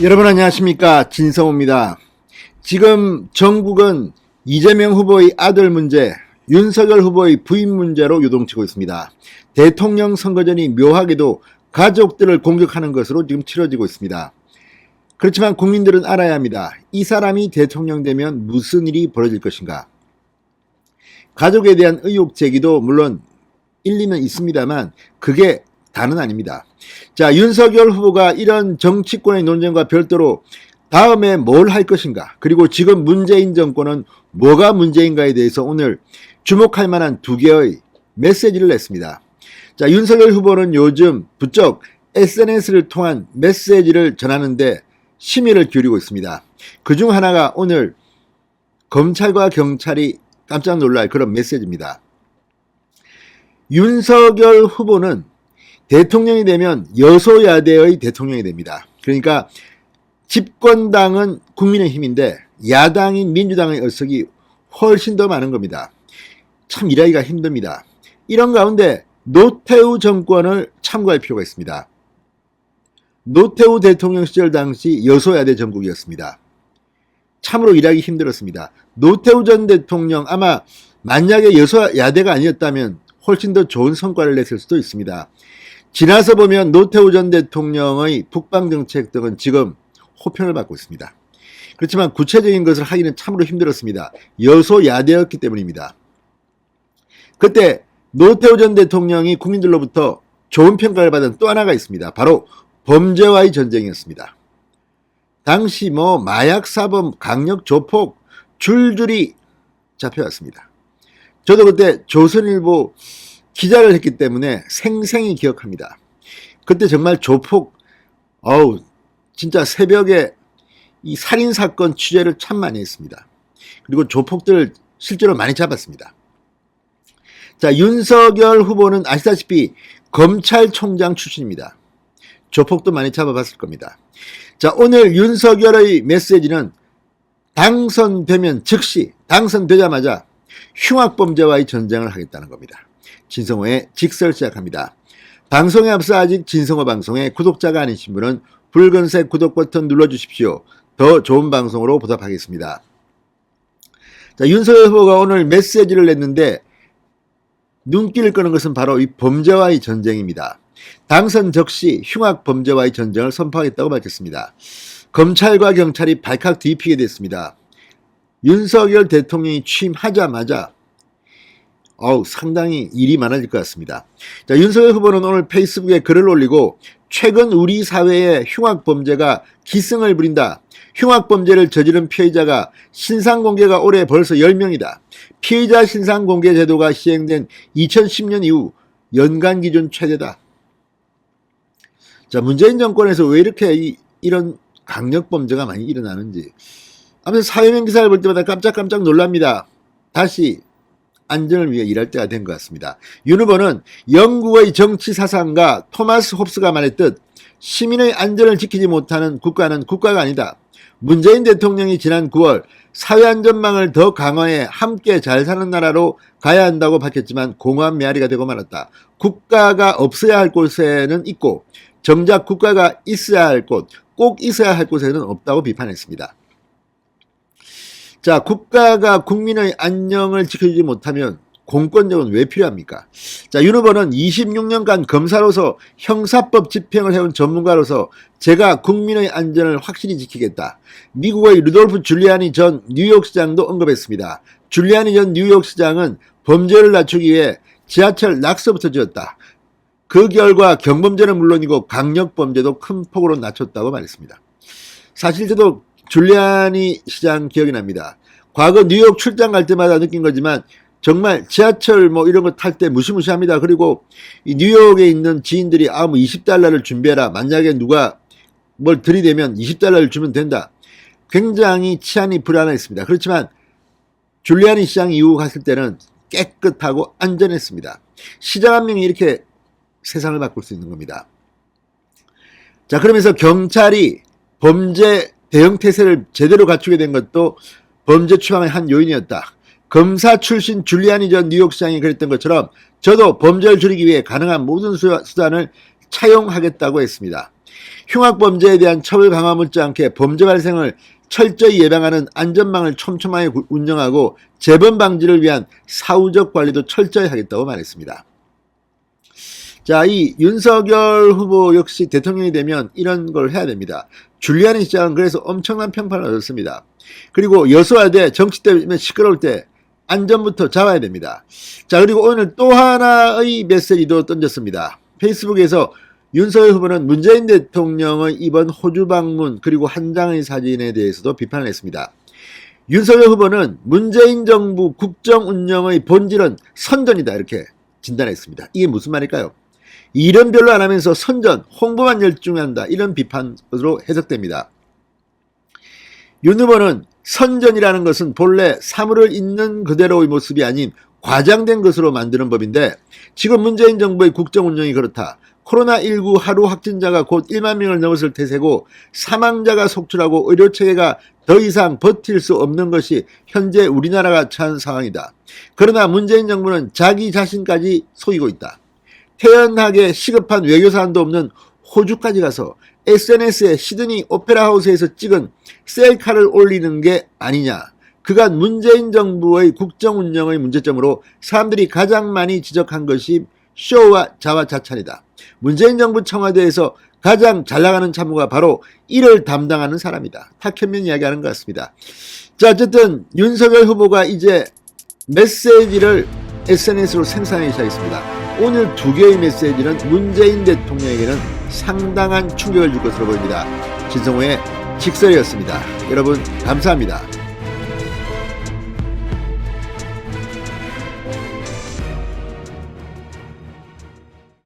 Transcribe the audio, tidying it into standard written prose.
여러분 안녕하십니까, 진성호입니다. 지금 전국은 이재명 후보의 아들 문제, 윤석열 후보의 부인 문제로 요동치고 있습니다. 대통령 선거전이 묘하게도 가족들을 공격하는 것으로 지금 치러지고 있습니다. 그렇지만 국민들은 알아야 합니다. 이 사람이 대통령 되면 무슨 일이 벌어질 것인가. 가족에 대한 의혹 제기도 물론 일리는 있습니다만 그게 다는 아닙니다. 자, 윤석열 후보가 이런 정치권의 논쟁과 별도로 다음에 뭘 할 것인가, 그리고 지금 문재인 정권은 뭐가 문제인가에 대해서 오늘 주목할 만한 두 개의 메시지를 냈습니다. 자, 윤석열 후보는 요즘 부쩍 SNS를 통한 메시지를 전하는데 심의를 기울이고 있습니다. 그중 하나가 오늘 검찰과 경찰이 깜짝 놀랄 그런 메시지입니다. 윤석열 후보는 대통령이 되면 여소야대의 대통령이 됩니다. 그러니까 집권당은 국민의힘인데 야당인 민주당의 의석이 훨씬 더 많은 겁니다. 참 일하기가 힘듭니다. 이런 가운데 노태우 정권을 참고할 필요가 있습니다. 노태우 대통령 시절 당시 여소야대 정국이었습니다. 참으로 일하기 힘들었습니다. 노태우 전 대통령 아마 만약에 여소야대가 아니었다면 훨씬 더 좋은 성과를 냈을 수도 있습니다. 지나서 보면 노태우 전 대통령의 북방정책 등은 지금 호평을 받고 있습니다. 그렇지만 구체적인 것을 하기는 참으로 힘들었습니다. 여소야대였기 때문입니다. 그때 노태우 전 대통령이 국민들로부터 좋은 평가를 받은 또 하나가 있습니다. 바로 범죄와의 전쟁이었습니다. 당시 마약사범, 강력 조폭 줄줄이 잡혀왔습니다. 저도 그때 조선일보 기자를 했기 때문에 생생히 기억합니다. 그때 정말 조폭, 진짜 새벽에 이 살인사건 취재를 참 많이 했습니다. 그리고 조폭들을 실제로 많이 잡았습니다. 자, 윤석열 후보는 아시다시피 검찰총장 출신입니다. 조폭도 많이 잡아봤을 겁니다. 자, 오늘 윤석열의 메시지는 당선되면 즉시, 당선되자마자 흉악범죄와의 전쟁을 하겠다는 겁니다. 진성호의 직설 시작합니다. 방송에 앞서 아직 진성호 방송에 구독자가 아니신 분은 붉은색 구독 버튼 눌러주십시오. 더 좋은 방송으로 보답하겠습니다. 자, 윤석열 후보가 오늘 메시지를 냈는데 눈길을 끄는 것은 바로 이 범죄와의 전쟁입니다. 당선 즉시 흉악범죄와의 전쟁을 선포하겠다고 밝혔습니다. 검찰과 경찰이 발칵 뒤집히게 됐습니다. 윤석열 대통령이 취임하자마자 상당히 일이 많아질 것 같습니다. 자, 윤석열 후보는 오늘 페이스북에 글을 올리고 최근 우리 사회의 흉악범죄가 기승을 부린다. 흉악범죄를 저지른 피해자가 신상공개가 올해 벌써 10명이다. 피해자 신상공개 제도가 시행된 2010년 이후 연간 기준 최대다. 자, 문재인 정권에서 왜 이렇게 이런 강력범죄가 많이 일어나는지 아무튼 사회면 기사를 볼 때마다 깜짝깜짝 놀랍니다. 다시 안전을 위해 일할 때가 된 것 같습니다. 윤 후보는 영국의 정치 사상가 토마스 홉스가 말했듯 시민의 안전을 지키지 못하는 국가는 국가가 아니다. 문재인 대통령이 지난 9월 사회안전망을 더 강화해 함께 잘 사는 나라로 가야 한다고 밝혔지만 공허한 메아리가 되고 말았다. 국가가 없어야 할 곳에는 있고 정작 국가가 있어야 할 곳, 꼭 있어야 할 곳에는 없다고 비판했습니다. 자, 국가가 국민의 안녕을 지켜주지 못하면 공권력은 왜 필요합니까? 자, 윤 후보는 26년간 검사로서 형사법 집행을 해온 전문가로서 제가 국민의 안전을 확실히 지키겠다. 미국의 루돌프 줄리아니 전 뉴욕시장도 언급했습니다. 줄리아니 전 뉴욕시장은 범죄를 낮추기 위해 지하철 낙서부터 지었다. 그 결과 경범죄는 물론이고 강력범죄도 큰 폭으로 낮췄다고 말했습니다. 사실 저도 줄리아니 시장 기억이 납니다. 과거 뉴욕 출장 갈 때마다 느낀 거지만 정말 지하철 이런 거 탈 때 무시무시합니다. 그리고 이 뉴욕에 있는 지인들이 $20를 준비해라. 만약에 누가 뭘 들이대면 $20를 주면 된다. 굉장히 치안이 불안했습니다. 그렇지만 줄리아니 시장 이후 갔을 때는 깨끗하고 안전했습니다. 시장 한 명이 이렇게 세상을 바꿀 수 있는 겁니다. 자, 그러면서 경찰이 범죄 대응 태세를 제대로 갖추게 된 것도 범죄 추방의 한 요인이었다. 검사 출신 줄리아니 전 뉴욕시장이 그랬던 것처럼 저도 범죄를 줄이기 위해 가능한 모든 수단을 차용하겠다고 했습니다. 흉악범죄에 대한 처벌 강화 못지않게 범죄 발생을 철저히 예방하는 안전망을 촘촘하게 운영하고 재범 방지를 위한 사후적 관리도 철저히 하겠다고 말했습니다. 자, 이 윤석열 후보 역시 대통령이 되면 이런 걸 해야 됩니다. 줄리아니 시장은 그래서 엄청난 평판을 얻었습니다. 그리고 여소야대 정치 때문에 시끄러울 때 안전부터 잡아야 됩니다. 자, 그리고 오늘 또 하나의 메시지도 던졌습니다. 페이스북에서 윤석열 후보는 문재인 대통령의 이번 호주 방문 그리고 한 장의 사진에 대해서도 비판을 했습니다. 윤석열 후보는 문재인 정부 국정 운영의 본질은 선전이다 이렇게 진단했습니다. 이게 무슨 말일까요? 일은 별로 안 하면서 선전, 홍보만 열중히 한다 이런 비판으로 해석됩니다. 윤 후보는 선전이라는 것은 본래 사물을 있는 그대로의 모습이 아닌 과장된 것으로 만드는 법인데 지금 문재인 정부의 국정 운영이 그렇다. 코로나19 하루 확진자가 곧 1만 명을 넘었을 태세고 사망자가 속출하고 의료체계가 더 이상 버틸 수 없는 것이 현재 우리나라가 처한 상황이다. 그러나 문재인 정부는 자기 자신까지 속이고 있다. 태연하게 시급한 외교사안도 없는 호주까지 가서 SNS에 시드니 오페라 하우스에서 찍은 셀카를 올리는 게 아니냐. 그간 문재인 정부의 국정 운영의 문제점으로 사람들이 가장 많이 지적한 것이 쇼와 자화자찬이다. 문재인 정부 청와대에서 가장 잘 나가는 참모가 바로 이를 담당하는 사람이다. 탁현민 이야기하는 것 같습니다. 자, 어쨌든 윤석열 후보가 이제 메시지를 SNS로 생산하기 시작했습니다. 오늘 두 개의 메시지는 문재인 대통령에게는 상당한 충격을 줄 것으로 보입니다. 진성호의 직설이었습니다. 여러분 감사합니다.